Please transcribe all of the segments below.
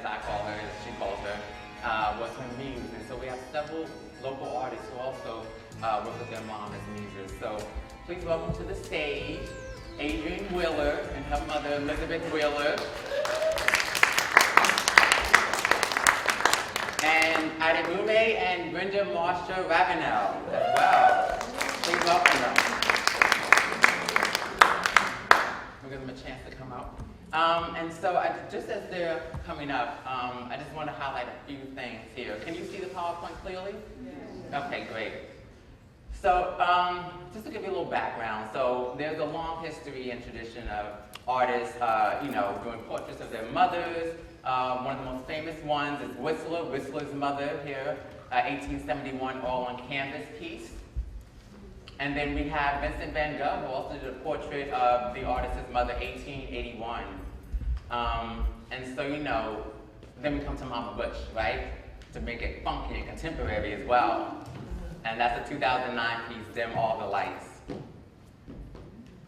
as I call her, as she calls her, was her muse. And so we have several local artists who also work with their mom as muses. So please welcome to the stage Adrienne Wheeler and her mother Elizabeth Wheeler. And Adebunmi and Brenda Ravenell as well. Please welcome them. We'll give them a chance to come out. And so just as they're coming up, I just want to highlight a few things here. Can you see the PowerPoint clearly? Yes. Okay, great. So just to give you a little background, so there's a long history and tradition of artists, doing portraits of their mothers. One of the most famous ones is Whistler's mother here, 1871 all on canvas piece. And then we have Vincent van Gogh, who also did a portrait of the artist's mother, 1881. And so, then we come to Mama Butch, right? To make it funky and contemporary as well. And that's a 2009 piece, Dim All the Lights.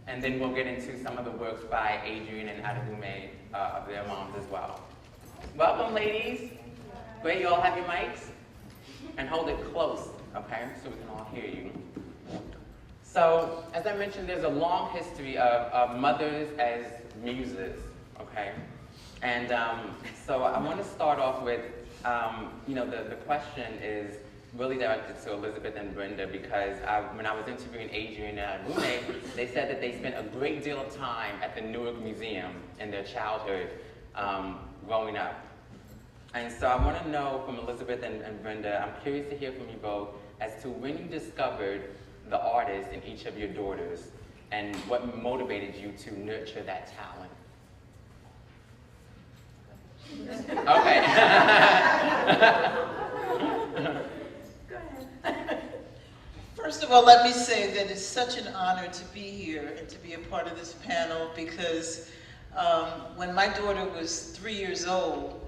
And then we'll get into some of the works by Adrienne and Adebunmi of their moms as well. Welcome, ladies. Great, you all have your mics? And hold it close, okay, so we can all hear you. So, as I mentioned, there's a long history of mothers as muses, okay? And so I want to start off with, the question is really directed to Elizabeth and Brenda because when I was interviewing Adrienne and Adebunmi, they said that they spent a great deal of time at the Newark Museum in their childhood growing up. And so I want to know from Elizabeth and Brenda, I'm curious to hear from you both as to when you discovered the artist in each of your daughters and what motivated you to nurture that talent. Okay. Go ahead. First of all, let me say that it's such an honor to be here and to be a part of this panel because when my daughter was 3 years old,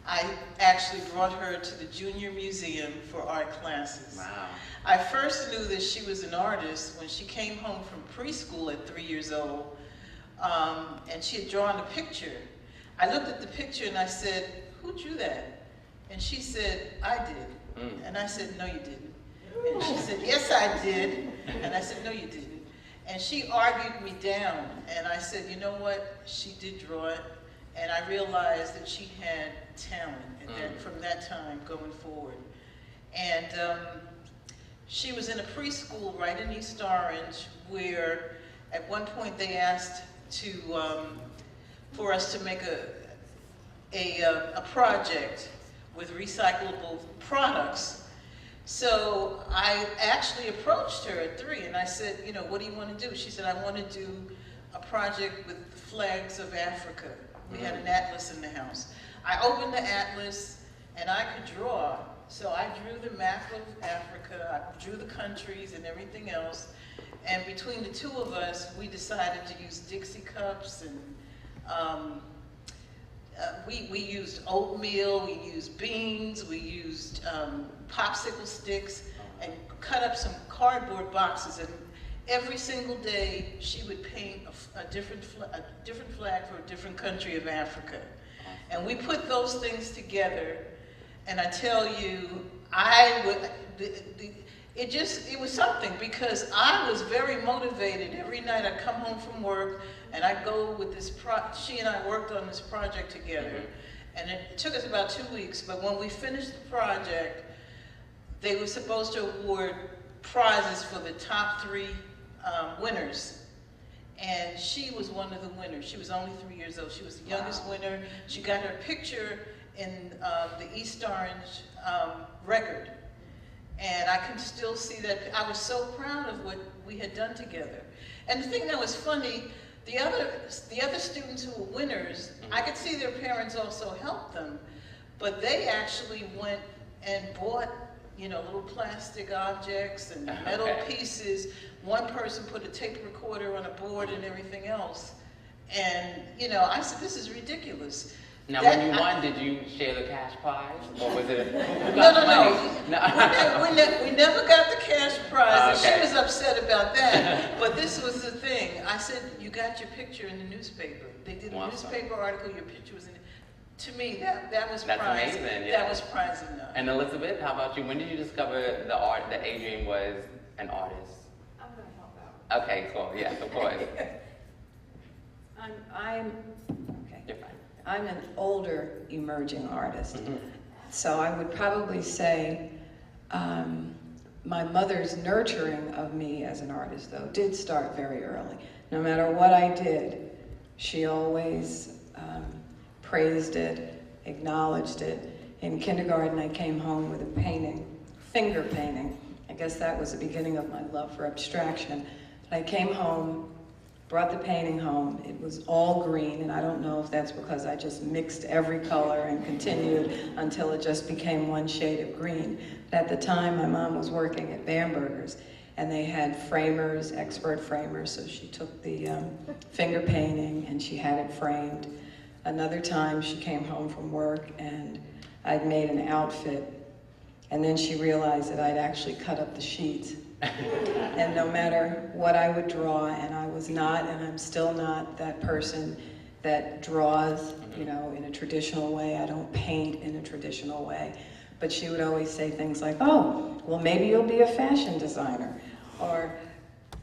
I actually brought her to the Junior Museum for art classes. Wow. I first knew that she was an artist when she came home from preschool at 3 years old, and she had drawn a picture. I looked at the picture and I said, "Who drew that?" And she said, "I did." And I said, "No, you didn't." And she said, "Yes, I did." And I said, "No, you didn't." And she argued me down, and I said, "You know what? She did draw it." And I realized that she had talent from that time going forward. And she was in a preschool right in East Orange where at one point they asked for us to make a project with recyclable products. So I actually approached her at 3 and I said, "What do you want to do?" She said, "I want to do a project with the flags of Africa." We had an atlas in the house. I opened the atlas and I could draw. So I drew the map of Africa, I drew the countries and everything else. And between the two of us, we decided to use Dixie cups and we used oatmeal, we used beans, we used popsicle sticks and cut up some cardboard boxes. And every single day, she would paint a different flag for a different country of Africa. And we put those things together, and I tell you, it was something because I was very motivated. Every night I'd come home from work, and I'd go with this she and I worked on this project together. And it took us about 2 weeks, but when we finished the project, they were supposed to award prizes for the top 3 winners. And she was one of the winners. She was only 3 years old. She was the youngest winner. She got her picture in the East Orange record. And I can still see that. I was so proud of what we had done together. And the thing that was funny, the other students who were winners, I could see their parents also helped them, but they actually went and bought little plastic objects and metal pieces. One person put a tape recorder on a board and everything else. And, I said, this is ridiculous. Now, when you won, did you share the cash prize? Or was it, No. We never got the cash prize, and she was upset about that. But this was the thing. I said, you got your picture in the newspaper. They did a newspaper article, your picture was in it. to me, that was That's prize. amazing, yeah. That was prize enough. And Elizabeth, how about you? When did you discover the art that Adrienne was an artist? I'm going to help out. Okay, cool. Yes, of course. Okay. You're fine. I'm an older emerging artist. Mhm. So I would probably say my mother's nurturing of me as an artist, though, did start very early. No matter what I did, she always praised it, acknowledged it. In kindergarten, I came home with a painting, finger painting. I guess that was the beginning of my love for abstraction. But I came home, brought the painting home. It was all green, and I don't know if that's because I just mixed every color and continued until it just became one shade of green. But at the time, my mom was working at Bamberger's, and they had framers, expert framers, so she took the finger painting and she had it framed. Another time, she came home from work and I'd made an outfit, and then she realized that I'd actually cut up the sheets. And no matter what I would draw, and I was not, and I'm still not, that person that draws, you know, in a traditional way. I don't paint in a traditional way. But she would always say things like, oh, well, maybe you'll be a fashion designer, or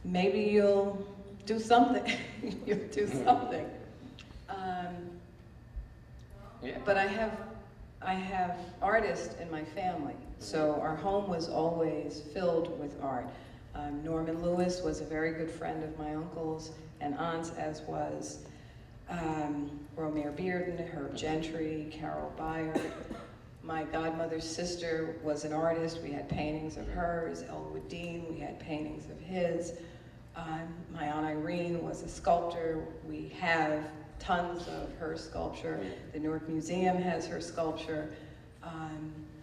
maybe you'll do something. You'll do something. Yeah. But I have artists in my family, so our home was always filled with art. Norman Lewis was a very good friend of my uncle's and aunt's, as was Romare Bearden, Herb Gentry, Carol Bayard. My godmother's sister was an artist. We had paintings of hers. Elwood Dean, we had paintings of his. My Aunt Irene was a sculptor. We have tons of her sculpture. The Newark Museum has her sculpture.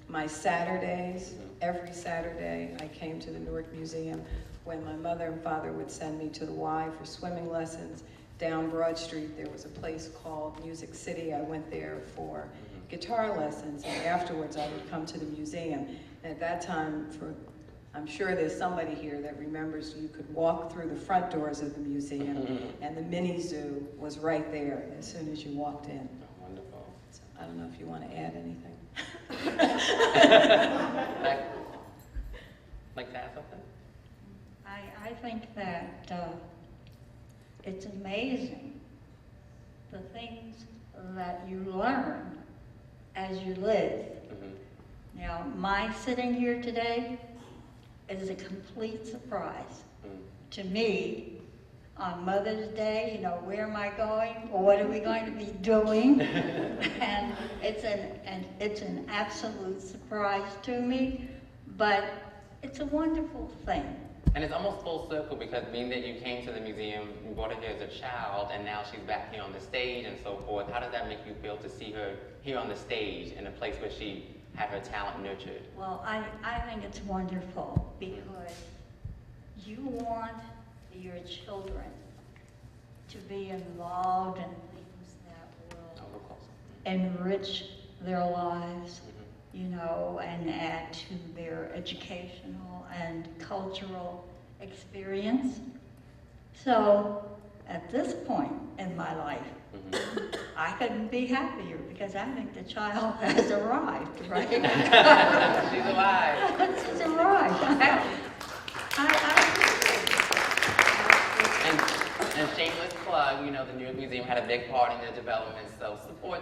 My Saturdays, every Saturday, I came to the Newark Museum when my mother and father would send me to the Y for swimming lessons. Down Broad Street, there was a place called Music City. I went there for guitar lessons, and afterwards I would come to the museum. And at that time, I'm sure there's somebody here that remembers you could walk through the front doors of the museum, and the mini zoo was right there as soon as you walked in. Oh, wonderful. So I don't know if you want to add anything. Like to add something? I think that it's amazing the things that you learn as you live. Now, my sitting here today is a complete surprise to me. On Mother's Day, you know, where am I going? Or what are we going to be doing? And it's an absolute surprise to me, but it's a wonderful thing. And it's almost full circle, because being that you came to the museum, you brought her here as a child, and now she's back here on the stage and so forth. How does that make you feel to see her here on the stage in a place where she had her talent nurtured? Well, I think it's wonderful because you want your children to be involved in things that will enrich their lives, you know, and add to their educational and cultural experience. So at this point in my life, I couldn't be happier because I think the child has arrived, right? She's alive. She's arrived. And shameless plug, you know, the Newark Museum had a big part in their development, so support.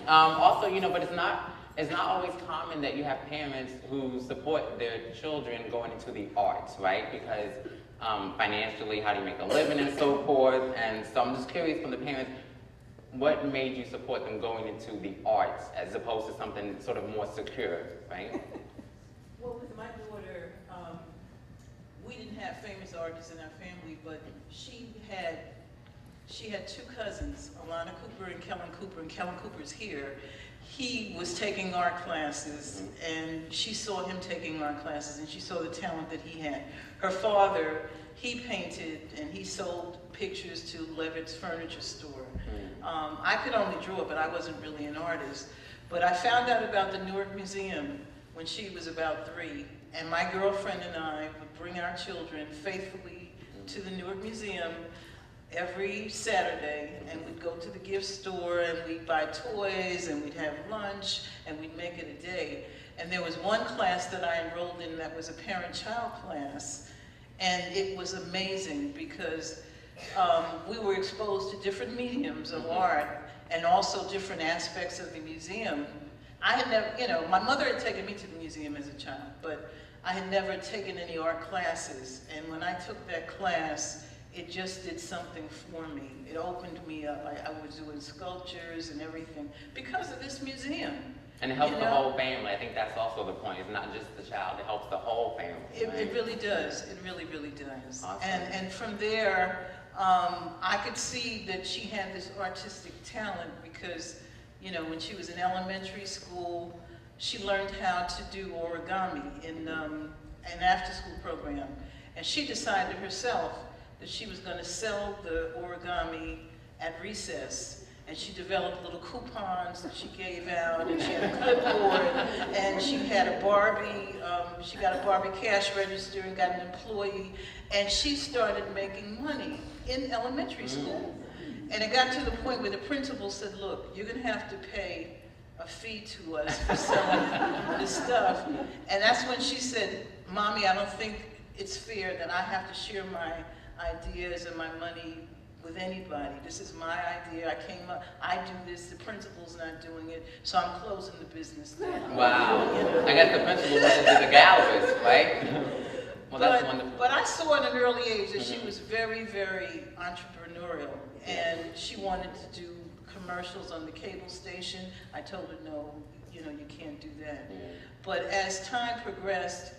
Also, you know, but it's not always common that you have parents who support their children going into the arts, right? Because financially, how do you make a living and so forth? And so I'm just curious from the parents, what made you support them going into the arts as opposed to something sort of more secure, right? Well, with my daughter, we didn't have famous artists in our family, but she had two cousins, Alana Cooper and Kellen Cooper's here. He was taking art classes, and she saw him taking art classes, and she saw the talent that he had. Her father, he painted, and he sold pictures to Levitt's furniture store. I could only draw, but I wasn't really an artist. But I found out about the Newark Museum when she was about 3, and my girlfriend and I would bring our children faithfully to the Newark Museum every Saturday, and we'd go to the gift store and we'd buy toys and we'd have lunch and we'd make it a day. And there was one class that I enrolled in that was a parent-child class, and it was amazing because we were exposed to different mediums of art and also different aspects of the museum. I had never, you know, my mother had taken me to the museum as a child, but I had never taken any art classes. And when I took that class, it just did something for me. It opened me up. I was doing sculptures and everything because of this museum. And it helps the whole family. I think that's also the point. It's not just the child. It helps the whole family. Right? It really does. It really, really does. Awesome. And from there, I could see that she had this artistic talent because, you know, when she was in elementary school, she learned how to do origami in an after-school program. And she decided herself that she was going to sell the origami at recess. And she developed little coupons that she gave out, and she had a clipboard, and she had a Barbie, she got a Barbie cash register and got an employee, and she started making money in elementary school. And it got to the point where the principal said, look, you're going to have to pay a fee to us for selling this stuff. And that's when she said, Mommy, I don't think it's fair that I have to share my ideas and my money with anybody. This is my idea. I came up, I do this, the principal's not doing it, so I'm closing the business down. Wow. You know? I guess the principal went into the galleries, right? Well, that's wonderful. But I saw at an early age that she was very, very entrepreneurial, and she wanted to do commercials on the cable station. I told her, no, you know, you can't do that. But as time progressed,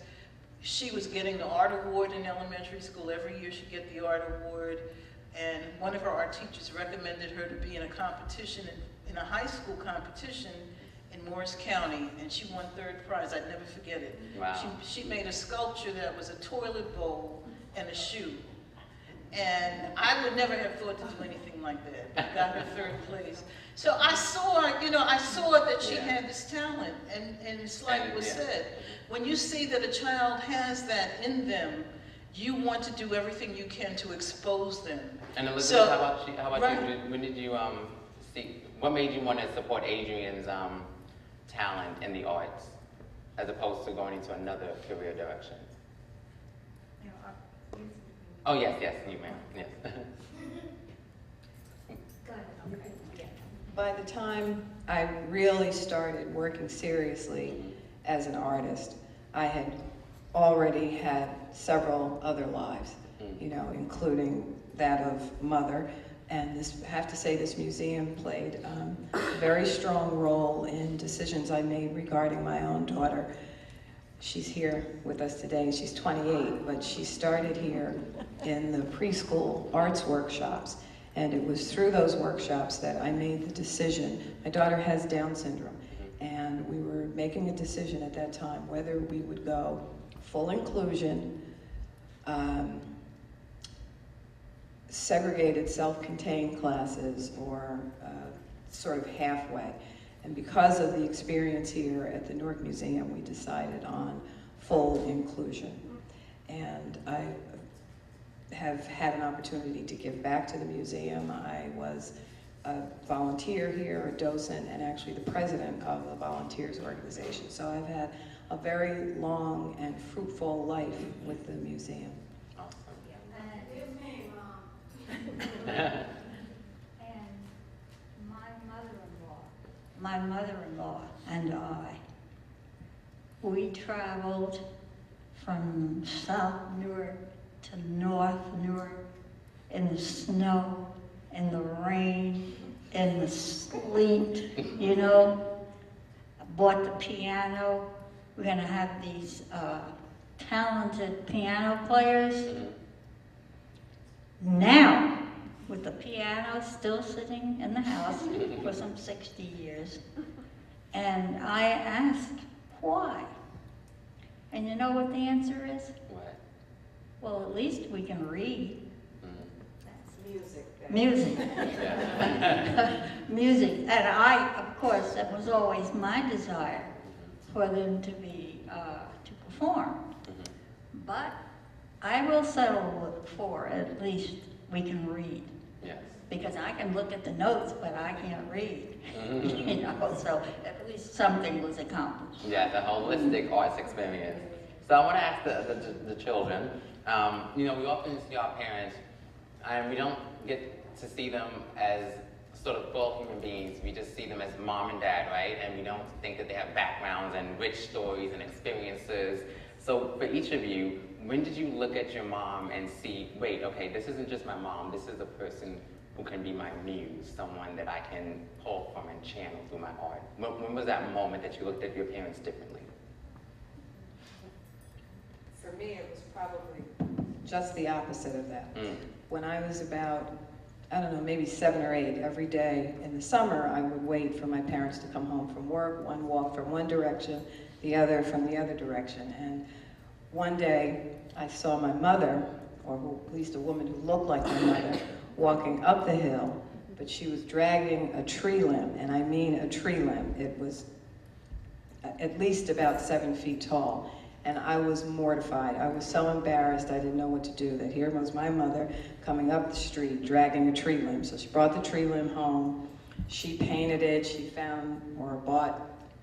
she was getting the art award in elementary school. Every year she'd get the art award. And one of her art teachers recommended her to be in a competition, in a high school competition in Morris County, and she won 3rd prize. I'd never forget it. Wow. She made a sculpture that was a toilet bowl and a shoe. And I would never have thought to do anything like that. I got her 3rd place. So I saw, you know, I saw that she had this talent, and it's like it was said, when you see that a child has that in them, you want to do everything you can to expose them. And Elizabeth, So, how about right. you? When did you see? What made you want to support Adrienne's talent in the arts, as opposed to going into another career direction? Oh yes, you ma'am. Yes. Go ahead. Okay. Yeah. By the time I really started working seriously as an artist, I had already had several other lives, you know, including that of mother. And this, I have to say, this museum played a very strong role in decisions I made regarding my own daughter. She's here with us today. She's 28, but she started here in the preschool arts workshops. And it was through those workshops that I made the decision. My daughter has Down syndrome, and we were making a decision at that time whether we would go full inclusion, segregated self-contained classes, or sort of halfway. And because of the experience here at the Newark Museum, we decided on full inclusion. And I have had an opportunity to give back to the museum. I was a volunteer here, a docent, and actually the president of the volunteers organization. So I've had a very long and fruitful life with the museum. And my mother-in-law and I, we traveled from South Newark to North Newark in the snow, in the rain, in the sleet, you know. I bought the piano. We're gonna have these talented piano players. Now, with the piano still sitting in the house for some 60 years, and I asked why. And you know what the answer is? What? Well, at least we can read. That's music. Music. Music. And I, of course, that was always my desire for them to be, to perform. But I will settle for at least we can read. Yes. Because I can look at the notes, but I can't read. You know, so at least something was accomplished. Yeah, the holistic arts experience. So I want to ask the children, you know, we often see our parents, and we don't get to see them as sort of full human beings. We just see them as mom and dad, right? And we don't think that they have backgrounds and rich stories and experiences. So for each of you, when did you look at your mom and see, wait, okay, this isn't just my mom, this is a person who can be my muse, someone that I can pull from and channel through my art? When was that moment that you looked at your parents differently? For me, it was probably just the opposite of that. When I was about, I don't know, maybe 7 or 8, every day in the summer, I would wait for my parents to come home from work, one walk from one direction, the other from the other direction. And one day, I saw my mother, or at least a woman who looked like my mother, walking up the hill, but she was dragging a tree limb, and I mean a tree limb. It was at least about 7 feet tall. And I was mortified. I was so embarrassed, I didn't know what to do, that here was my mother coming up the street dragging a tree limb. So she brought the tree limb home, she painted it, she found or bought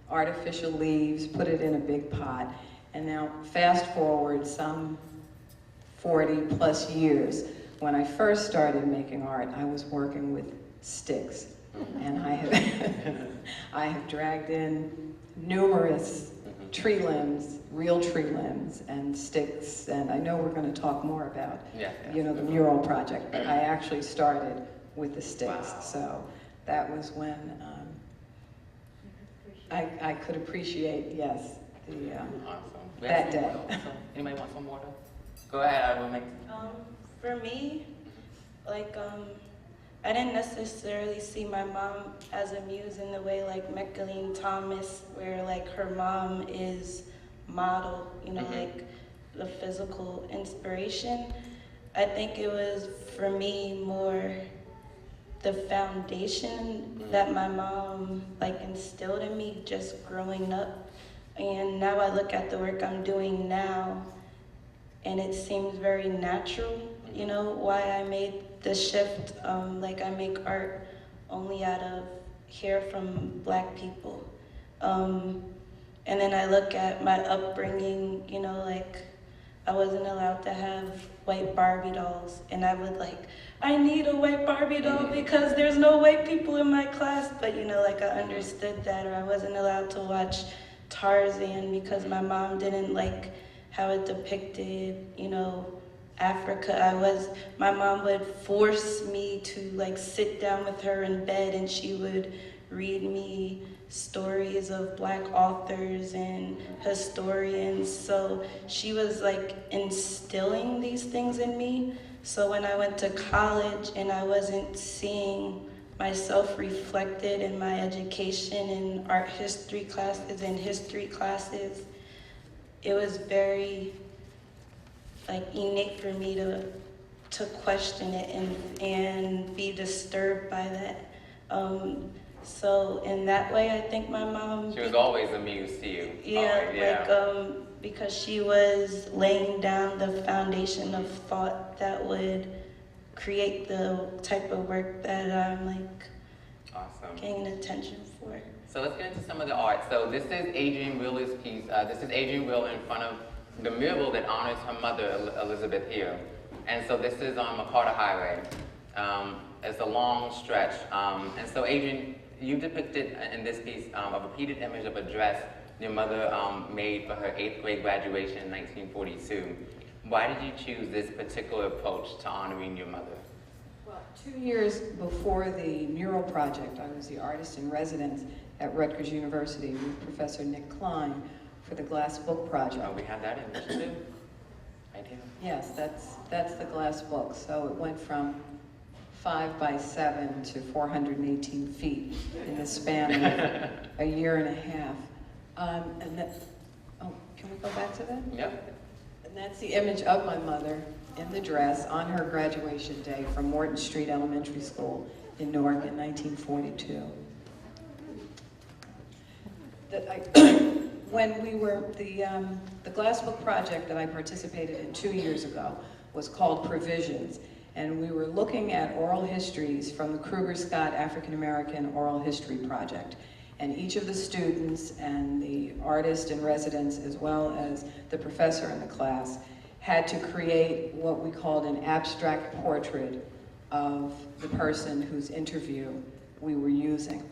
artificial leaves, put it in a big pot. And now fast forward some 40 plus years, when I first started making art, I was working with sticks. And I have dragged in numerous tree limbs, real tree limbs and sticks, and I know we're going to talk more about, you know, the mural project, but I actually started with the sticks. Wow. So that was when I could appreciate, yes, the Awesome. that day. Anybody want some water? Go ahead, Adebunmi. For me, like, I didn't necessarily see my mom as a muse in the way like Meccaline Thomas, where like her mom is model, you know, like the physical inspiration. I think it was for me more the foundation that my mom like instilled in me just growing up. And now I look at the work I'm doing now and it seems very natural, you know, why I made the shift. Like I make art only out of hair from Black people. And then I look at my upbringing, you know, like I wasn't allowed to have white Barbie dolls. And I would like, I need a white Barbie doll because there's no white people in my class. But, you know, like I understood that, or I wasn't allowed to watch Tarzan because my mom didn't like how it depicted, you know, Africa. My mom would force me to like sit down with her in bed and she would read me stories of Black authors and historians. So she was like instilling these things in me. So when I went to college and I wasn't seeing myself reflected in my education in art history classes and history classes, it was very like innate for me to question it and be disturbed by that. So in that way, I think my mom... She was always a muse to you. Yeah, always, yeah. like because she was laying down the foundation of thought that would create the type of work that I'm like Awesome. getting attention for. So let's get into some of the art. So this is Adrienne Wheeler's piece. This is Adrienne Wheeler in front of the mural that honors her mother, Elizabeth here. And so this is on McCarter Highway. It's a long stretch. And so Adrienne, you depicted in this piece a repeated image of a dress your mother made for her 8th grade graduation in 1942. Why did you choose this particular approach to honoring your mother? Well, 2 years before the mural project, I was the artist in residence at Rutgers University with Professor Nick Klein for the Glass Book Project. Oh, we have that image too. Right here. Yes, that's the glass book. So it went from 5 by 7 to 418 feet in the span of a year and a half. And that, oh, can we go back to that? Yep. And that's the image of my mother in the dress on her graduation day from Morton Street Elementary School in Newark in 1942. When we were, the Glass Book Project that I participated in 2 years ago was called Provisions. And we were looking at oral histories from the Kruger-Scott African American Oral History Project. And each of the students and the artist in residence, as well as the professor in the class, had to create what we called an abstract portrait of the person whose interview we were using.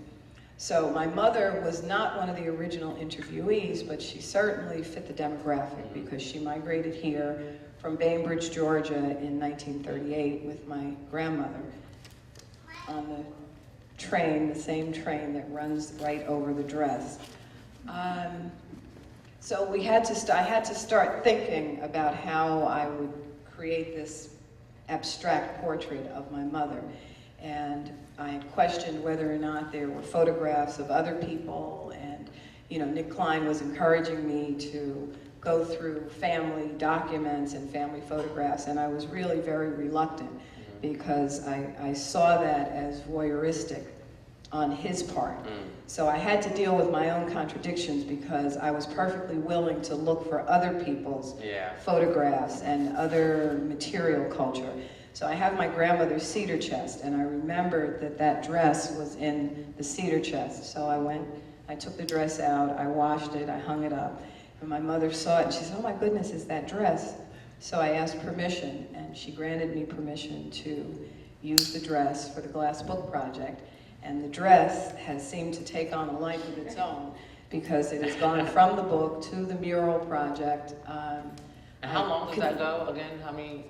So my mother was not one of the original interviewees, but she certainly fit the demographic because she migrated here from Bainbridge, Georgia in 1938 with my grandmother on the train, the same train that runs right over the dress. So I had to start thinking about how I would create this abstract portrait of my mother. And I questioned whether or not there were photographs of other people, and Nick Klein was encouraging me to go through family documents and family photographs, and I was really very reluctant because I saw that as voyeuristic on his part. So I had to deal with my own contradictions because I was perfectly willing to look for other people's photographs and other material culture. So I have my grandmother's cedar chest, and I remembered that that dress was in the cedar chest. So I took the dress out, I washed it, I hung it up, and my mother saw it and she said, "Oh my goodness, is that dress?" So I asked permission, and she granted me permission to use the dress for the Glass Book Project. And the dress has seemed to take on a life of its own because it has gone from the book to the mural project. And how long does that go again? How many,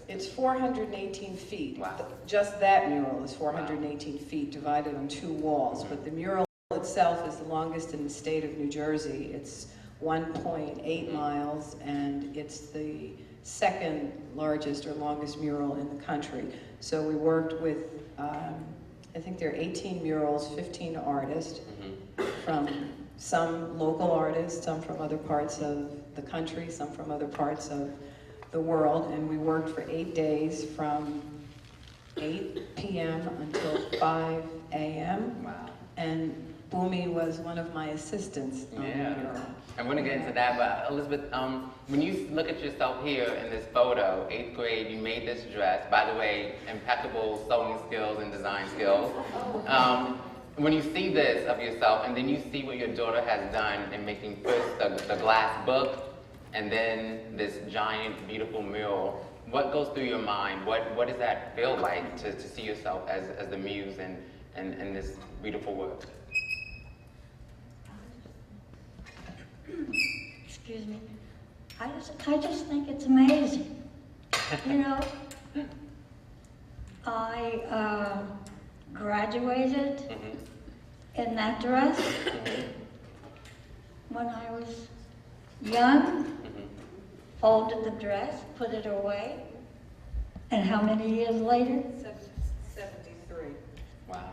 It's 418 feet. Wow. Just that mural is 418 feet divided on 2 walls, but the mural itself is the longest in the state of New Jersey. It's 1.8 miles, and it's the second largest or longest mural in the country. So we worked with, I think there are 18 murals, 15 artists, from some local artists, some from other parts of the country, some from other parts of the world, and we worked for 8 days from 8 p.m. until 5 a.m. Wow. And Bumi was one of my assistants on the mural. I'm going to get into that, but Elizabeth, when you look at yourself here in this photo, 8th grade, you made this dress. By the way, impeccable sewing skills and design skills. When you see this of yourself, and then you see what your daughter has done in making first the glass book, and then this giant, beautiful mural, what goes through your mind? What does that feel like to see yourself as the muse in this beautiful work? Excuse me. I just think it's amazing. I graduated in that dress when I was young, folded the dress, put it away, and how many years later? 73. Wow.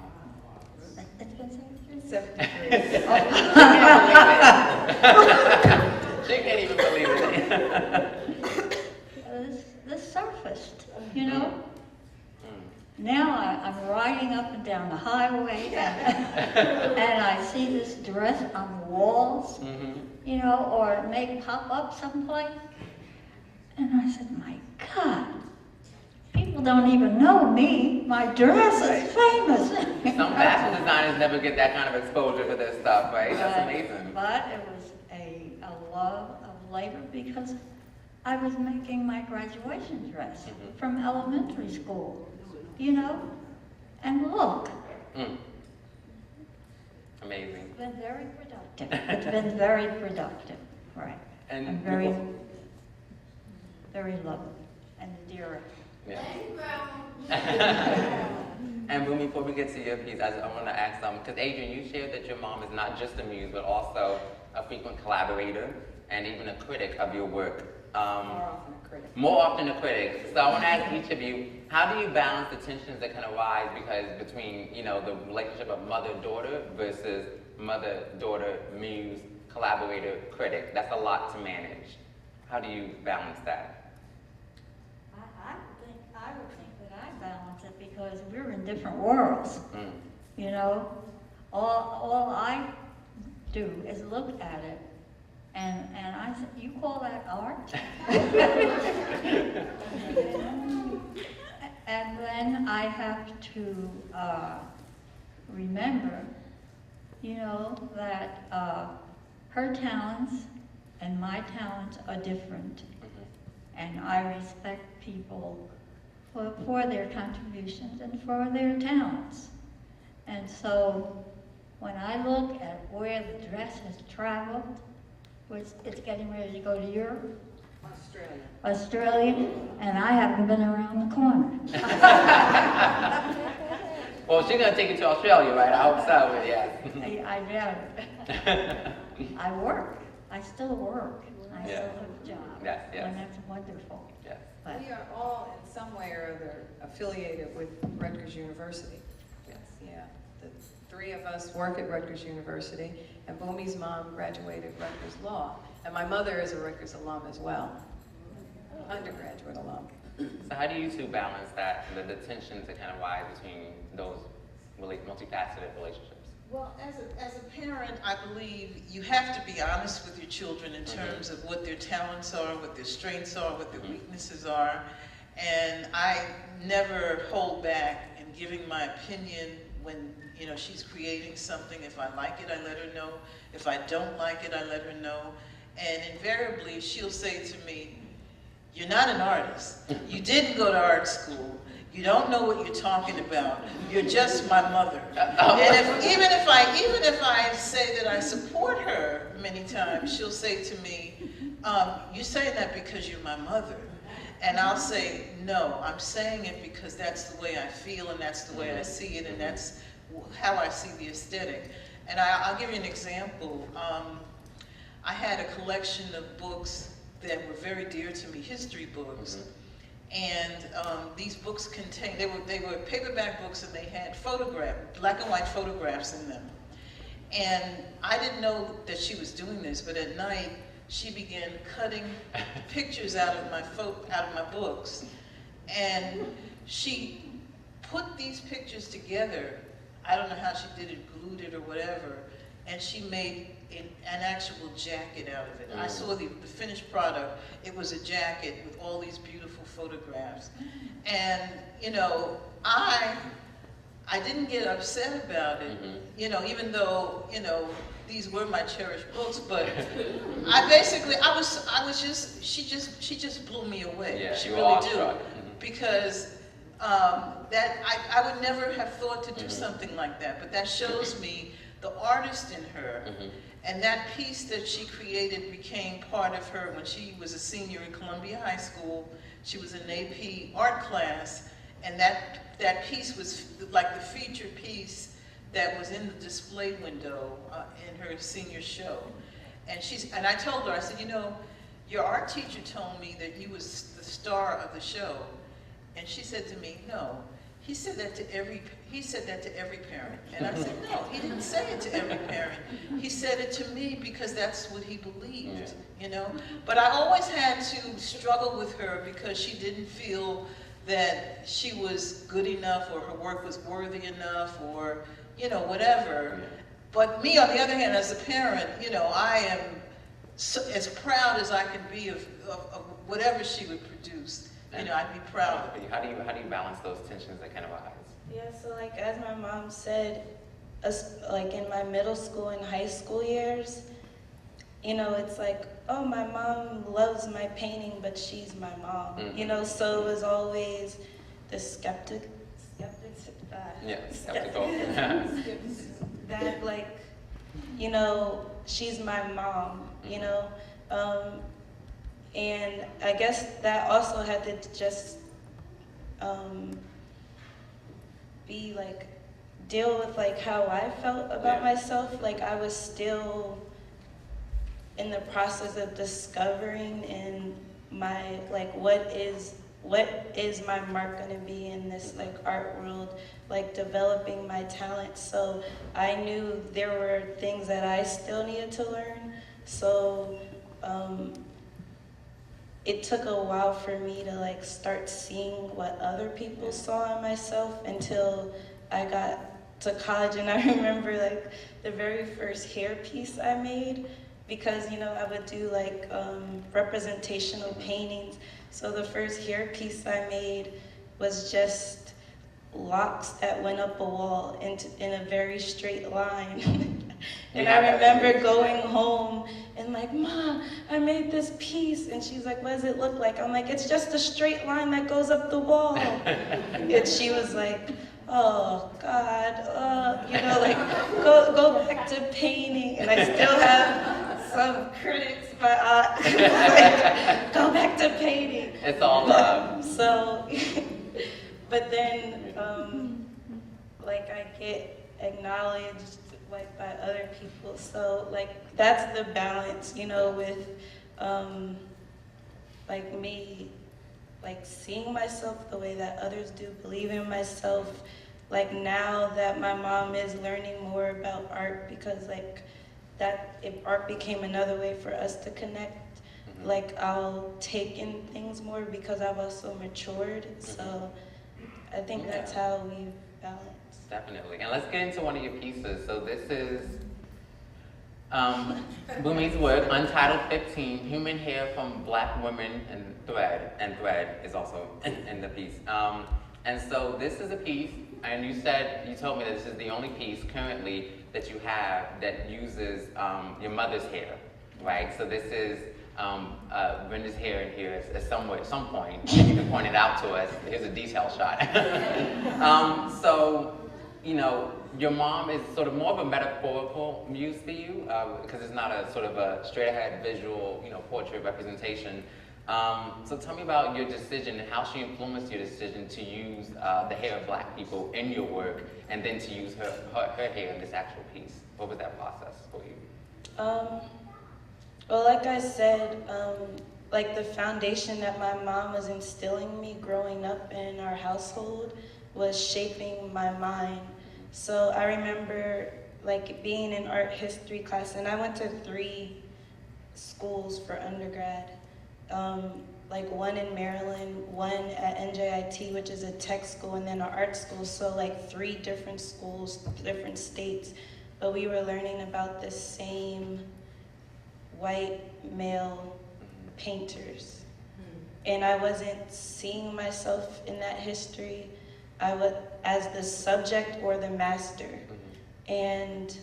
It's been 73? 73. She can't even believe it. This surfaced, Now I'm riding up and down the highway, and I see this dress on the walls, or it may pop up someplace. And I said, my God, people don't even know me. My dress is famous. Some fashion designers never get that kind of exposure for their stuff, right? That's amazing. But it was a love of labor because I was making my graduation dress from elementary school, and look. Amazing. It's been very productive. It's been very productive, right. And very, very lovely and endearing. Yeah. And Bumi, before we get to your piece, I want to ask because Adrienne, you shared that your mom is not just a muse, but also a frequent collaborator and even a critic of your work. More often a critic. So I want to ask each of you, how do you balance the tensions that can arise between, the relationship of mother-daughter versus mother-daughter, muse, collaborator, critic? That's a lot to manage. How do you balance that? I would think that I balance it because we're in different worlds. All I do is look at it, and I said, "You call that art?" And then I have to remember, you know, that her talents and my talents are different. And I respect people for their contributions and for their talents. And so when I look at where the dress has traveled, which it's getting ready to go to Europe, Australia, and I haven't been around the corner. Well, she's gonna take you to Australia, right? I hope so, but yeah. I doubt it. I work. I still work. I still have a job. Yes, yes. And that's wonderful. Yes. But We are all in some way or other affiliated with Rutgers University. Yes. Yeah, the three of us work at Rutgers University, and Bumi's mom graduated Rutgers Law, and my mother is a Rutgers alum as well, undergraduate alum. So how do you two balance that, the tensions that kind of rise between those multifaceted relationships? Well, as a parent, I believe you have to be honest with your children in terms of what their talents are, what their strengths are, what their weaknesses are. And I never hold back in giving my opinion when, you know, she's creating something. If I like it, I let her know. If I don't like it, I let her know. And invariably, she'll say to me, "You're not an artist. You didn't go to art school. You don't know what you're talking about. You're just my mother." And even if I say that I support her many times, she'll say to me, "You're saying that because you're my mother." And I'll say, "No, I'm saying it because that's the way I feel, and that's the way I see it, and that's how I see the aesthetic." And I'll give you an example. I had a collection of books that were very dear to me, history books. And these books contained, they were paperback books, and they had black and white photographs in them. And I didn't know that she was doing this, but at night she began cutting pictures out of my books. And she put these pictures together. I don't know how she did it, glued it or whatever, and she made an actual jacket out of it. I saw the finished product. It was a jacket with all these beautiful photographs. And, you know, I didn't get upset about it, you know, even though, you know, these were my cherished books, but she just blew me away. Yeah, she you really were did. awestruck. Because I would never have thought to do something like that, but that shows me the artist in her. And that piece that she created became part of her when she was a senior in Columbia High School. She was in an AP art class, and that piece was like the featured piece that was in the display window in her senior show. And I told her, I said, "You know, your art teacher told me that you was the star of the show." And she said to me, "No, he said that to every parent." And I said, "No, he didn't say it to every parent. He said it to me because that's what he believed, you know." But I always had to struggle with her because she didn't feel that she was good enough or her work was worthy enough or, you know, whatever. But me, on the other hand, as a parent, you know, I am as proud as I can be of whatever she would produce. You know, I'd be proud of it. How do you balance those tensions that kind of arise? Yeah, so like as my mom said, like in my middle school and high school years, you know, it's like, oh, my mom loves my painting, but she's my mom. You know, so it was always the skeptical. That like, you know, she's my mom, you know. And I guess that also had to just be like, deal with like how I felt about myself. Like I was still in the process of discovering in my, like, what is my mark gonna be in this like art world, like developing my talent. So I knew there were things that I still needed to learn. So it took a while for me to like start seeing what other people saw in myself until I got to college. And I remember like the very first hair piece I made, because, you know, I would do like representational paintings. So the first hair piece I made, was just locks that went up a wall in a very straight line. And I remember going home and like, "Ma, I made this piece." And she's like, "What does it look like?" I'm like, "It's just a straight line that goes up the wall." And she was like, "Oh God, you know, like go back to painting." And I still have some critics, but like, go back to painting. It's all love. So, but then, like I get acknowledged like by other people. So like that's the balance, you know, with like me, like seeing myself the way that others do, believing in myself. Like now that my mom is learning more about art, because like that, if art became another way for us to connect, like I'll take in things more because I've also matured. So I think that's how we balance. Definitely. And let's get into one of your pieces. So this is Bumi's work, Untitled 15, Human Hair from Black Women and Thread is also in the piece. And so this is a piece, and you told me that this is the only piece currently that you have that uses your mother's hair, right? So this is Brenda's hair in here at some point. You can point it out to us. Here's a detail shot. So, you know, your mom is sort of more of a metaphorical muse for you, because it's not a sort of a straight-ahead visual, you know, portrait representation. So tell me about your decision and how she influenced your decision to use the hair of Black people in your work, and then to use her hair in this actual piece. What was that process for you? Well, like I said, like the foundation that my mom was instilling in me growing up in our household was shaping my mind. So I remember like being in art history class, and I went to 3 schools for undergrad. Like one in Maryland, one at NJIT, which is a tech school, and then an art school. So like 3 different schools, different states. But we were learning about the same white male painters. And I wasn't seeing myself in that history. I was as the subject or the master. And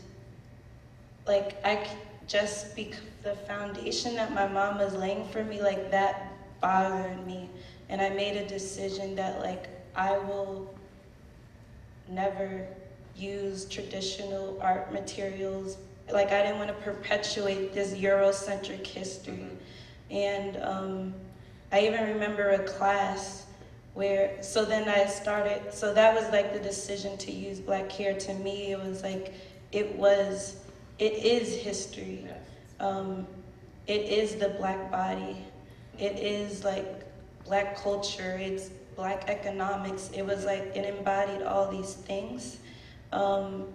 like the foundation that my mom was laying for me, like that bothered me. And I made a decision that like I will never use traditional art materials. Like I didn't want to perpetuate this Eurocentric history. And I even remember a class where, so then I started, so that was like the decision to use Black hair. To me, it was like, it is history. It is the Black body. It is like Black culture. It's Black economics. It was like, it embodied all these things. And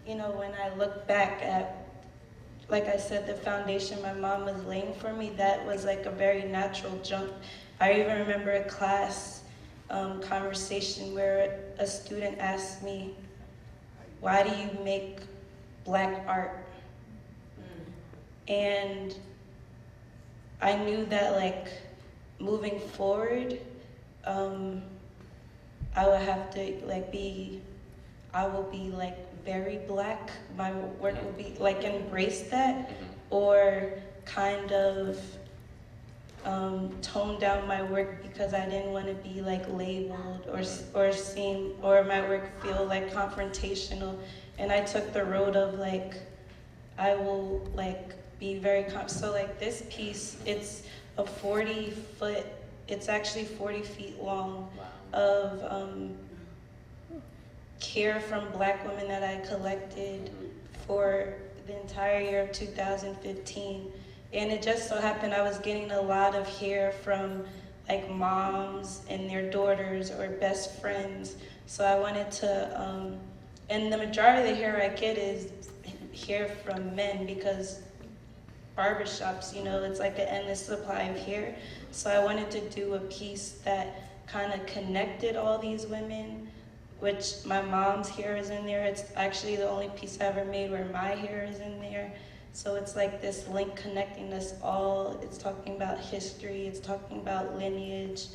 you know, when I look back at, like I said, the foundation my mom was laying for me, that was like a very natural jump. I even remember a class conversation where a student asked me, "Why do you make Black art?" And I knew that like moving forward, I would have to like I will be like very Black. My work will be like embrace that, or kind of tone down my work because I didn't want to be like labeled or seem, or my work feel like confrontational. And I took the road of like, I will like be very, so like this piece, it's a 40-foot, it's actually 40 feet long of care from Black women that I collected for the entire year of 2015. And it just so happened I was getting a lot of hair from like moms and their daughters or best friends. So I wanted to, and the majority of the hair I get is hair from men, because barbershops, you know, it's like an endless supply of hair. So I wanted to do a piece that kind of connected all these women, which my mom's hair is in there. It's actually the only piece I ever made where my hair is in there. So it's like this link connecting us all. It's talking about history, it's talking about lineage,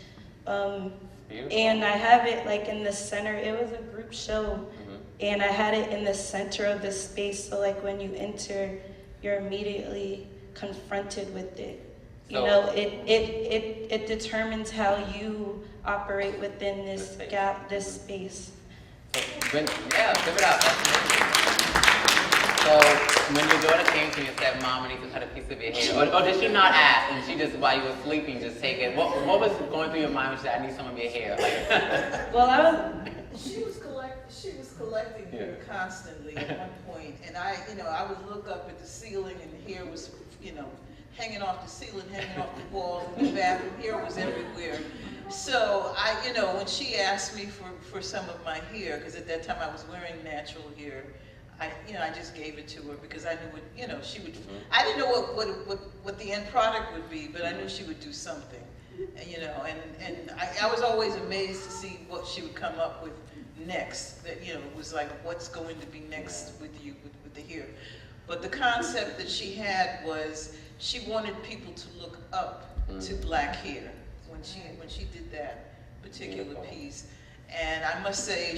Beautiful. And I have it like in the center. It was a group show, and I had it in the center of the space. So like when you enter, you're immediately confronted with it. You So- know, it determines how you operate within this space. gap, this space. Yeah, give it up. That's amazing. So when your daughter came to you and said, "Mom, I need to cut a piece of your hair," or did she not ask, and she just, while you were sleeping, just take it? What was going through your mind when she said, "I need some of your hair"? Like, Well, I was, She was collecting hair constantly at one point, and I would look up at the ceiling, and the hair was, hanging off the ceiling, hanging off the walls in the bathroom. Hair was everywhere. So when she asked me for some of my hair, because at that time I was wearing natural hair, I just gave it to her because I knew she would. I didn't know what the end product would be, but I knew she would do something. And I was always amazed to see what she would come up with next. That it was like, what's going to be next with you with the hair. But the concept that she had was she wanted people to look up to black hair when she did that particular piece. And I must say,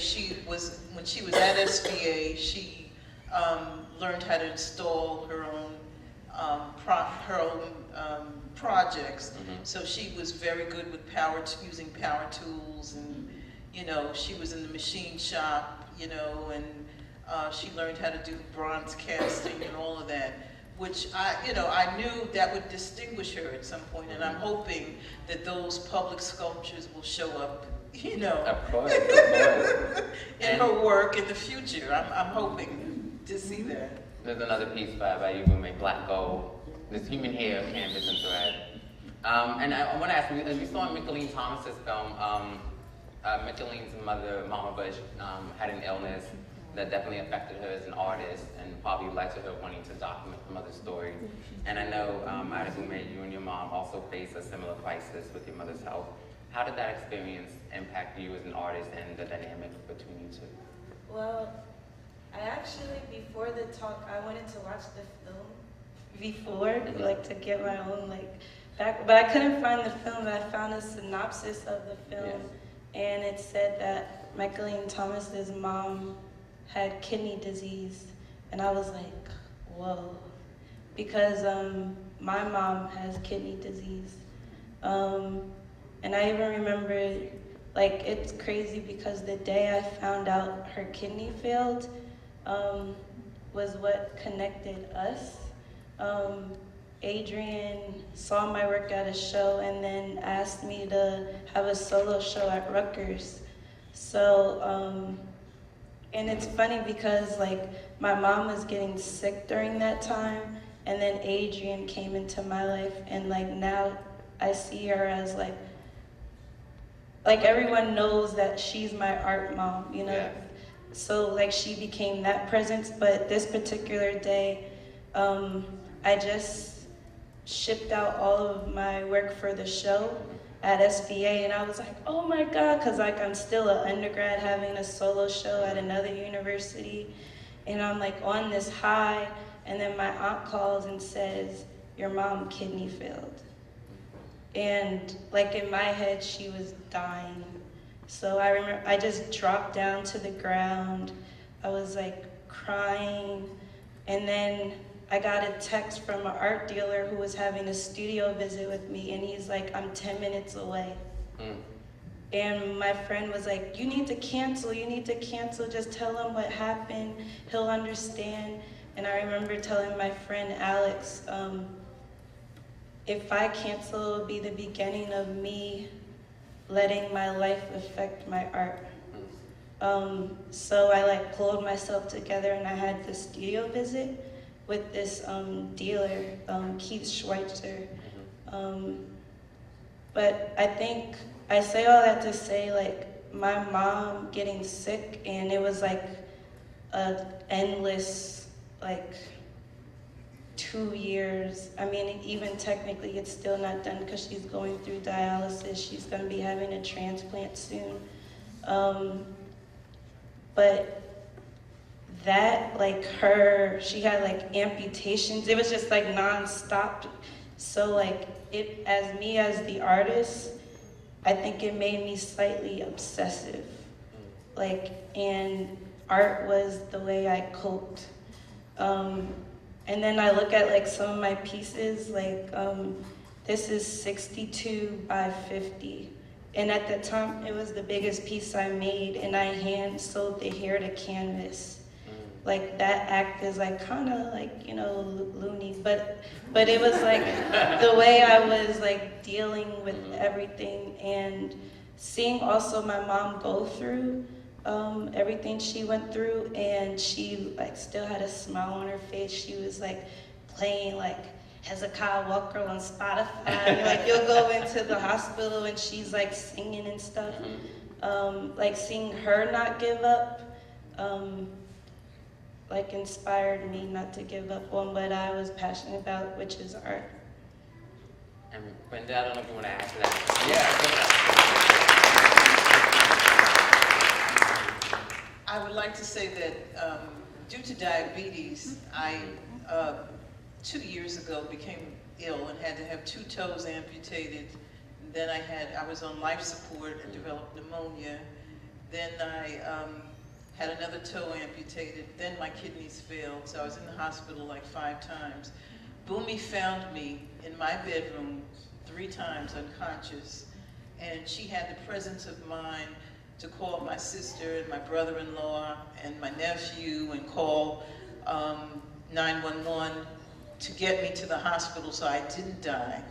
when she was at SVA, she learned how to install her own projects. So she was very good with using power tools, and she was in the machine shop, and she learned how to do bronze casting and all of that, which I knew that would distinguish her at some point, and I'm hoping that those public sculptures will show up, of course. in her work in the future. I'm hoping to see that. There's another piece by you, roommate, Black Gold. This human hair, canvas, and thread. And I want to ask you, as we saw in Mickalene Thomas's film, Mickalene's mother, Mama Bush, had an illness that definitely affected her as an artist, and probably led to her wanting to document her mother's story. And I know, Adebunmi, you and your mom also faced a similar crisis with your mother's health. How did that experience impact you as an artist and the dynamic between you two? well, I actually, before the talk, I wanted to watch the film before, like to get my own back, but I couldn't find the film, but I found a synopsis of the film, and it said that Mickalene Thomas's mom had kidney disease, and I was like, whoa, because my mom has kidney disease, and I even remember, it's crazy because the day I found out her kidney failed was what connected us. Adrienne saw my work at a show and then asked me to have a solo show at Rutgers. So, and it's funny because my mom was getting sick during that time, and then Adrienne came into my life, and now I see her as everyone knows that she's my art mom, Yeah. So she became that presence, but this particular day, I just shipped out all of my work for the show at SVA, and I was like, oh my God, because I'm still an undergrad having a solo show at another university, and I'm on this high, and then my aunt calls and says, your mom kidney failed. And in my head, she was dying. So I remember I just dropped down to the ground. I was crying, and then I got a text from an art dealer who was having a studio visit with me, and he's like, I'm 10 minutes away. And my friend was like, you need to cancel, just tell him what happened, he'll understand. And I remember telling my friend Alex, if I cancel, it'll be the beginning of me letting my life affect my art. So I pulled myself together, and I had the studio visit with this dealer, Keith Schweitzer. But I think I say all that to say my mom getting sick, and it was a endless 2 years. I mean, even technically it's still not done because she's going through dialysis. She's going to be having a transplant soon. But that, she had amputations. It was just nonstop. So as me as the artist, I think it made me slightly obsessive. Like, and art was the way I coped. And then I look at like some of my pieces, like this is 62 by 50. And at the time, it was the biggest piece I made, and I hand sewed the hair to canvas. Like that act is like kind of like, you know, loony, but it was like the way I was like dealing with everything, and seeing also my mom go through everything she went through, and she like still had a smile on her face. She was like playing like Hezekiah Walker on Spotify. Like you'll go into the hospital and she's like singing and stuff. Like seeing her not give up, like inspired me not to give up on what I was passionate about, which is art. And Brenda, I don't know if you want to add to that. I would like to say that due to diabetes, I 2 years ago became ill and had to have 2 toes amputated. And then I was on life support and developed pneumonia. Then I had another toe amputated. Then my kidneys failed, so I was in the hospital like 5 times. Bumi found me in my bedroom 3 times unconscious, and she had the presence of mind to call my sister and my brother-in-law and my nephew and call 911 to get me to the hospital so I didn't die.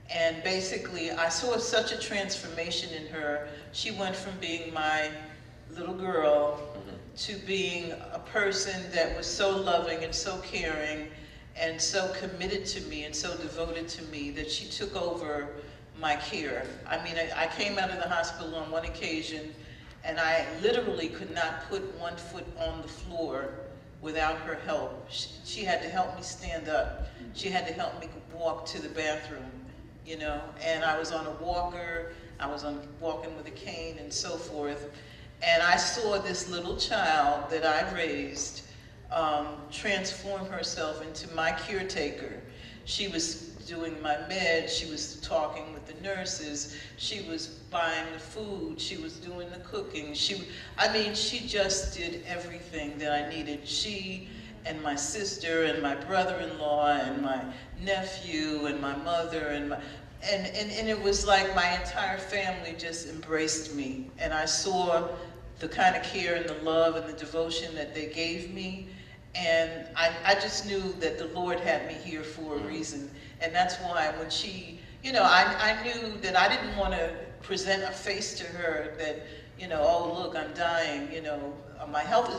And basically, I saw such a transformation in her. She went from being my little girl to being a person that was so loving and so caring and so committed to me and so devoted to me that she took over my care. I mean, I came out of the hospital on one occasion and I literally could not put 1 foot on the floor without her help. She had to help me stand up. She had to help me walk to the bathroom, you know, and I was on a walker, I was walking with a cane and so forth. And I saw this little child that I raised transform herself into my caretaker. She was doing my meds, she was talking with the nurses, she was buying the food, she was doing the cooking. I mean, she just did everything that I needed. She and my sister and my brother-in-law and my nephew and my mother and it was like my entire family just embraced me. And I saw the kind of care and the love and the devotion that they gave me. And I just knew that the Lord had me here for a reason. And that's why when she, you know, I knew that I didn't want to present a face to her that, you know, oh look, I'm dying, you know, my health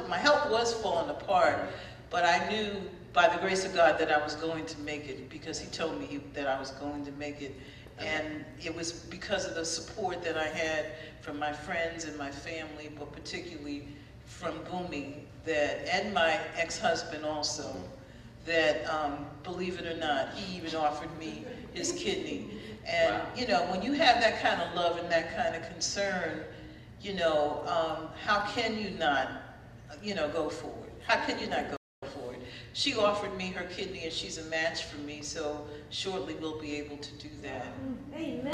was falling apart, but I knew by the grace of God that I was going to make it, because he told me that I was going to make it. And it was because of the support that I had from my friends and my family, but particularly from Bumi, and my ex-husband also, that believe it or not, he even offered me his kidney. And you know, when you have that kind of love and that kind of concern, you know, how can you not, you know, go forward? How can you not go forward? She offered me her kidney and she's a match for me, so shortly we'll be able to do that. Amen.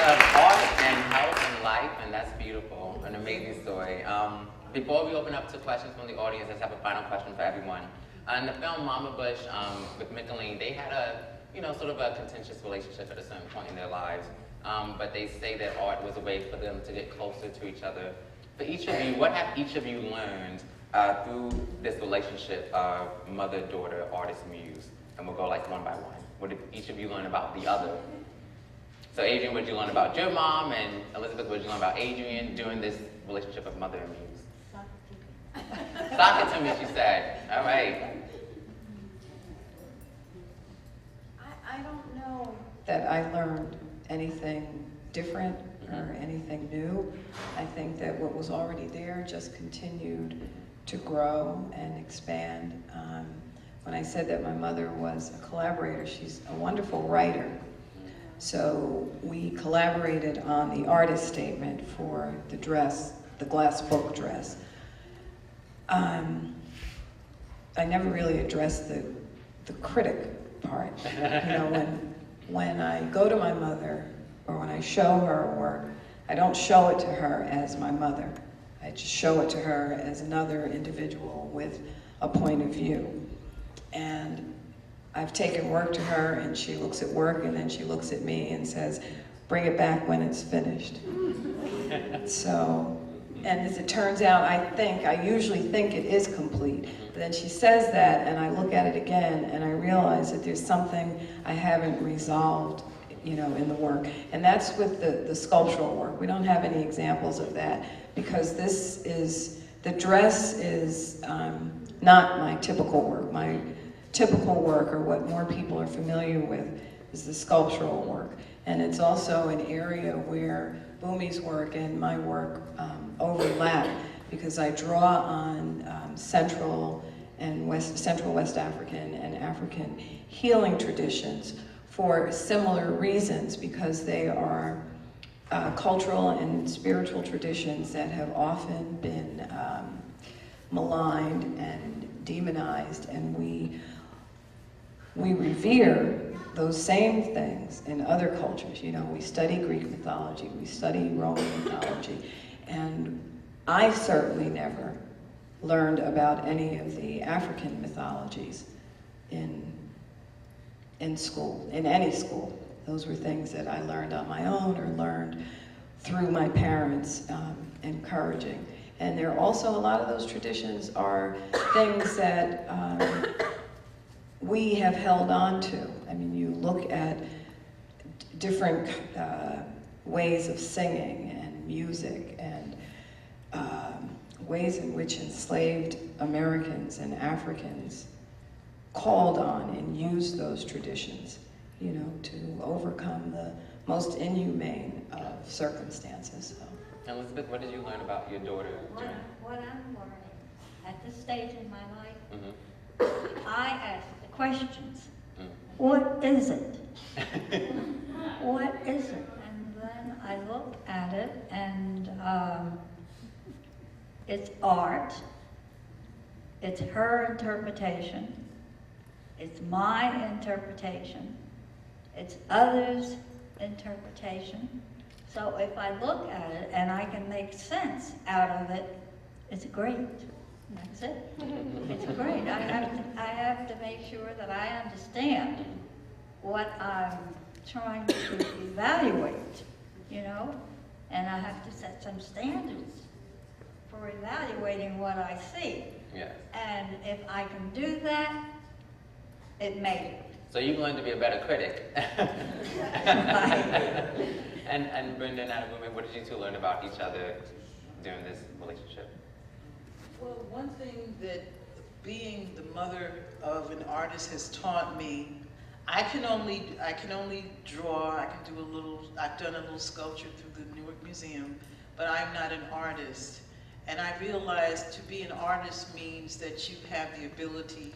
Art and health and life, and that's beautiful, an amazing story. Before we open up to questions from the audience, let's have a final question for everyone. In the film Mama Bush with Micheline, they had a, you know, sort of a contentious relationship at a certain point in their lives, but they say that art was a way for them to get closer to each other. For each of you, what have each of you learned through this relationship of mother, daughter, artist, muse? And we'll go like one by one. What did each of you learn about the other? So Adrienne, what did you learn about your mom? And Elizabeth, what did you learn about Adrienne during this relationship of mother and muse? Sock it to me, she said. All right. I don't know that I learned anything different or anything new. I think that what was already there just continued to grow and expand. When I said that my mother was a collaborator, she's a wonderful writer. So we collaborated on the artist statement for the dress, the glass book dress. I never really addressed the critic part. You know, when I go to my mother, or when I show her work, I don't show it to her as my mother. I just show it to her as another individual with a point of view. And I've taken work to her, and she looks at work, and then she looks at me and says, bring it back when it's finished. So, and as it turns out, I usually think it is complete. But then she says that, and I look at it again, and I realize that there's something I haven't resolved, you know, in the work. And that's with the sculptural work. We don't have any examples of that, because the dress is not my typical work. My typical work, or what more people are familiar with, is the sculptural work. And it's also an area where Bumi's work and my work overlap, because I draw on Central West African and African healing traditions for similar reasons, because they are cultural and spiritual traditions that have often been maligned and demonized, and we revere those same things in other cultures. You know, we study Greek mythology, we study Roman mythology, and I certainly never learned about any of the African mythologies in school, in any school. Those were things that I learned on my own, or learned through my parents encouraging. And there are also, a lot of those traditions are things that we have held on to. I mean, you look at different ways of singing and music, and ways in which enslaved Americans and Africans called on and used those traditions, you know, to overcome the most inhumane of circumstances. So. Elizabeth, what did you learn about your daughter? What I'm learning at this stage in my life, I ask the questions. What is it? What is it? And then I look at it, and it's art, it's her interpretation, it's my interpretation, it's others' interpretation. So if I look at it and I can make sense out of it, it's great. That's it. It's great. I have to make sure that I understand what I'm trying to evaluate, you know, and I have to set some standards for evaluating what I see. Yes. And if I can do that, it made it. So you've learned to be a better critic. And Brenda and Adebunmi, what did you two learn about each other during this relationship? Well, one thing that being the mother of an artist has taught me, I can only draw, I've done a little sculpture through the Newark Museum, but I'm not an artist. And I realized to be an artist means that you have the ability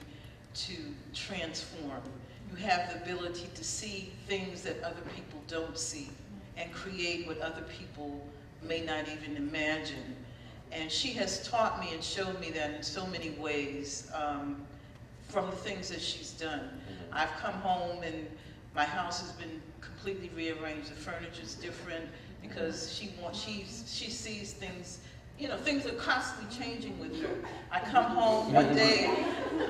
to transform. You have the ability to see things that other people don't see, and create what other people may not even imagine. And she has taught me and showed me that in so many ways, from the things that she's done. I've come home and my house has been completely rearranged. The furniture's different because she sees things, you know, things are constantly changing with her. I come home one day,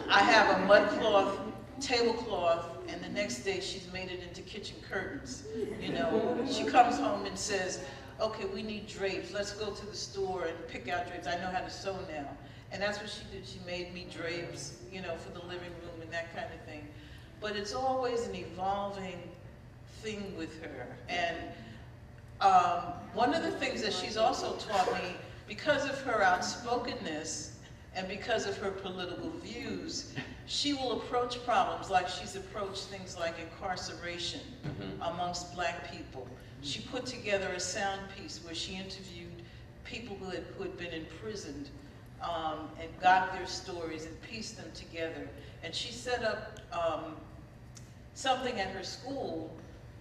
I have a mud cloth, tablecloth, and the next day she's made it into kitchen curtains. You know, she comes home and says, okay, we need drapes. Let's go to the store and pick out drapes. I know how to sew now. And that's what she did. She made me drapes, you know, for the living room and that kind of thing. But it's always an evolving thing with her. And one of the things that she's also taught me, because of her outspokenness and because of her political views, she will approach problems like she's approached things like incarceration amongst Black people. She put together a sound piece where she interviewed people who had been imprisoned and got their stories and pieced them together. And she set up something at her school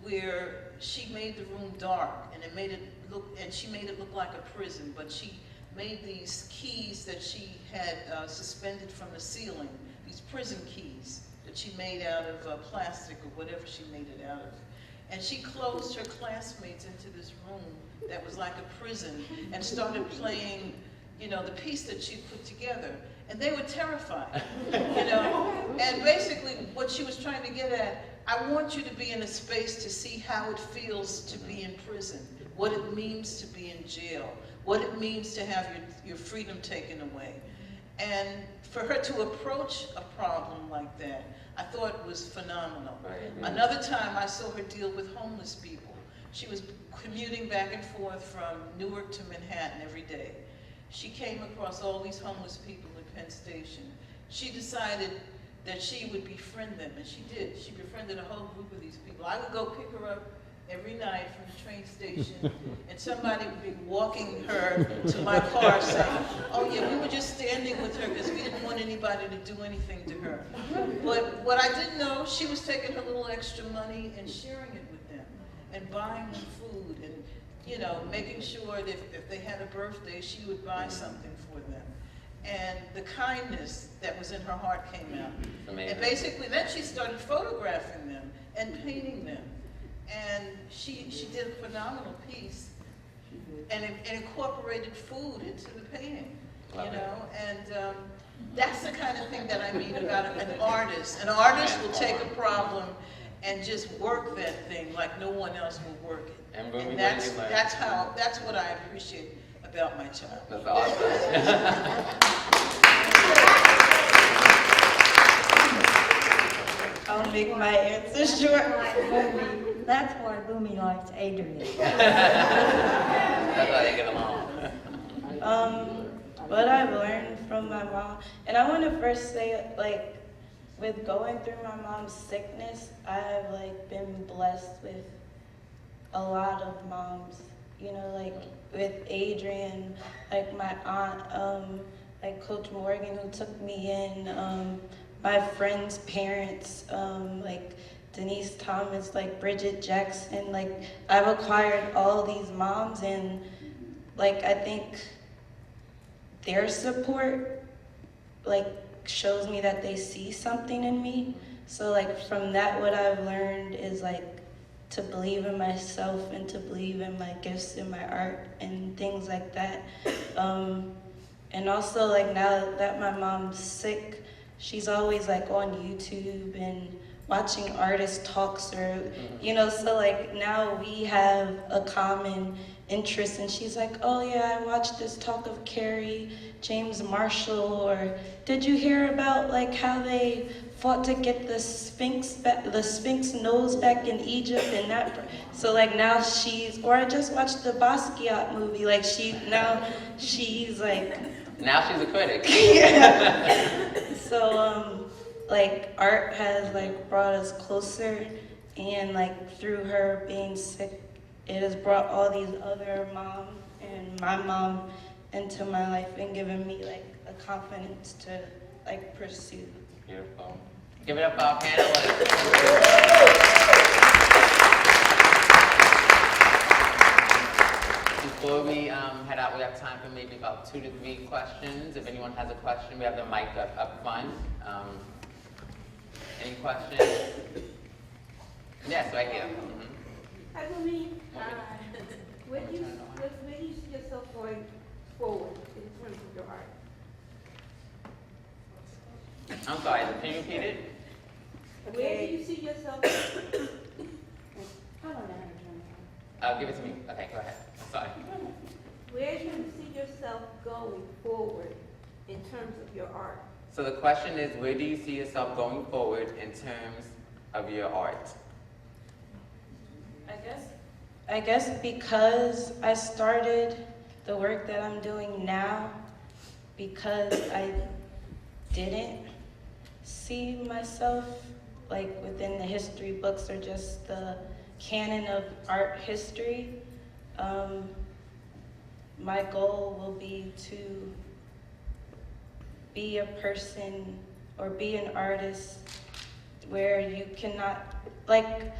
where she made the room dark, and she made it look like a prison, but she made these keys that she had suspended from the ceiling, these prison keys. that she made out of plastic or whatever she made it out of. And she closed her classmates into this room that was like a prison and started playing, you know, the piece that she put together. And they were terrified, you know. And basically what she was trying to get at, I want you to be in a space to see how it feels to be in prison, what it means to be in jail, what it means to have your freedom taken away. And for her to approach a problem like that, I thought was phenomenal. Right. Another time I saw her deal with homeless people. She was commuting back and forth from Newark to Manhattan every day. She came across all these homeless people in Penn Station. She decided that she would befriend them, and she did. She befriended a whole group of these people. I would go pick her up every night from the train station, and somebody would be walking her to my car saying, oh yeah, we were just standing with her because we didn't want anybody to do anything to her. But what I didn't know, she was taking her little extra money and sharing it with them, and buying them food, and you know, making sure that if they had a birthday, she would buy something for them. And the kindness that was in her heart came out. Amazing. And basically then she started photographing them and painting them. And she did a phenomenal piece and incorporated food into the painting, you know? And that's the kind of thing that I mean about an artist. An artist will take a problem and just work that thing like no one else will work it. And that's what I appreciate about my child. That's awesome. I'll make my answer short. That's why Boomy likes Adrienne. That's why they get along. What I've learned from my mom, and I want to first say, like, with going through my mom's sickness, I've like been blessed with a lot of moms. You know, like with Adrienne, like my aunt, like Coach Morgan who took me in, my friends' parents, like Denise Thomas, like Bridget Jackson, like I've acquired all these moms, and like I think their support like shows me that they see something in me. So like from that, what I've learned is like to believe in myself and to believe in my gifts and my art and things like that. And also like now that my mom's sick, she's always like on YouTube and watching artist talks or, you know, so like now we have a common interest, and she's like, oh yeah, I watched this talk of Carrie James Marshall, or did you hear about like how they fought to get the Sphinx nose back in Egypt and that, so like now she's, or I just watched the Basquiat movie, like she's like. Now she's a critic. Yeah. So like art has like brought us closer, and like through her being sick, it has brought all these other moms and my mom into my life and given me like a confidence to like pursue. Beautiful. Give it up for our panelists. Before we head out, we have time for maybe about 2 to 3 questions. If anyone has a question, we have the mic up front. Any questions? Yes, right here. Hi, Boomy. Where do you see yourself going forward in terms of your art? I'm sorry, can you repeat it? Where do you see yourself? Give it to me. Okay, go ahead. I'm sorry. Where do you see yourself going forward in terms of your art? So the question is, where do you see yourself going forward in terms of your art? I guess because I started the work that I'm doing now because I didn't see myself like within the history books or just the canon of art history. My goal will be to be a person or be an artist where you cannot, like,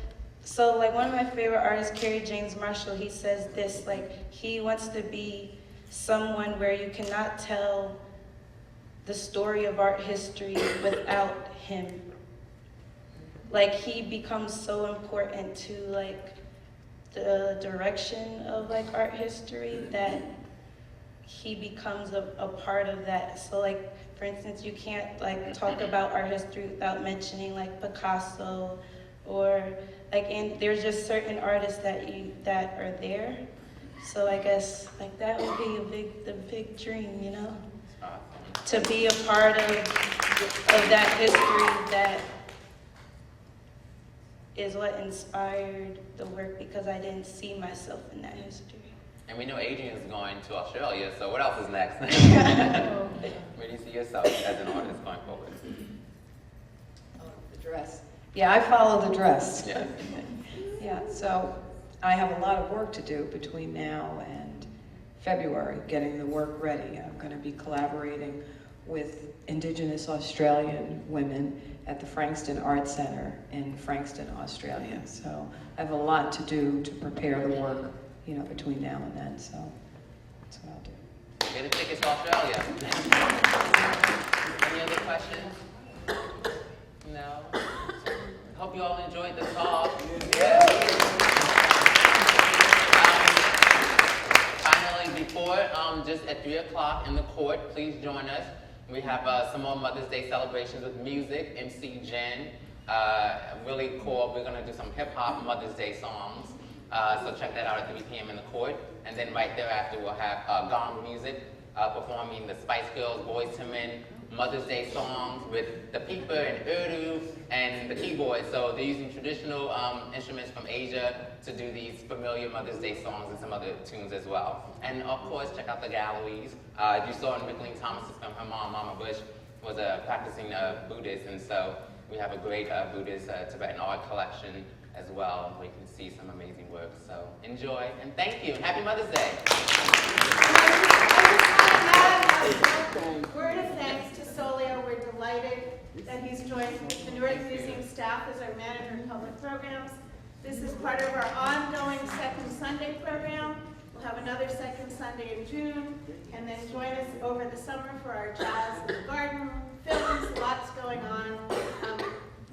so like one of my favorite artists, Carrie James Marshall, he says this, like he wants to be someone where you cannot tell the story of art history without him. like he becomes so important to like the direction of like art history that he becomes a part of that. So like, for instance, you can't like talk about art history without mentioning like Picasso or like, and there's just certain artists that are there. So I guess like that would be the big dream, you know? To be a part of that history that is what inspired the work, because I didn't see myself in that history. And we know Adrienne's going to Australia, so what else is next? Where do you see yourself as an artist going forward? The dress. Yeah, I follow the dress. Yeah. Yeah, so I have a lot of work to do between now and February, getting the work ready. I'm going to be collaborating with Indigenous Australian women at the Frankston Art Center in Frankston, Australia. So I have a lot to do to prepare the work, you know, between now and then. So that's what I'll do. Get a ticket to Australia. Any other questions? No? Hope you all enjoyed the talk. Yeah. Finally, before, just at 3 o'clock in the court, please join us. We have some more Mother's Day celebrations with music, MC Jen. Really cool. We're going to do some hip-hop Mother's Day songs. So check that out at 3 p.m. in the court. And then right thereafter, we'll have gong music performing the Spice Girls, Boyz II Men Mother's Day songs with the Peeper and Urdu and the keyboard. So they're using traditional instruments from Asia to do these familiar Mother's Day songs and some other tunes as well. And of course, check out the galleries. You saw in Mickalene Thomas's film, her mom, Mama Bush, was a practicing Buddhist, and so we have a great Buddhist Tibetan art collection as well, where you can see some amazing work. So enjoy, and thank you, and happy Mother's Day. Word of thanks to Souleo. We're delighted that he's joined the Newark Museum staff as our manager of public programs. This is part of our ongoing Second Sunday program. We'll have another Second Sunday in June, and then join us over the summer for our Jazz in the Garden films. Lots going on.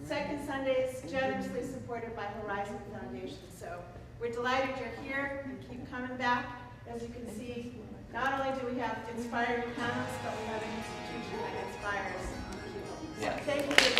Second Sunday is generously supported by Horizon Foundation. So we're delighted you're here and keep coming back. As you can see, not only do we have inspiring panelists, but we have an institution that inspires people. Yes. Thank you.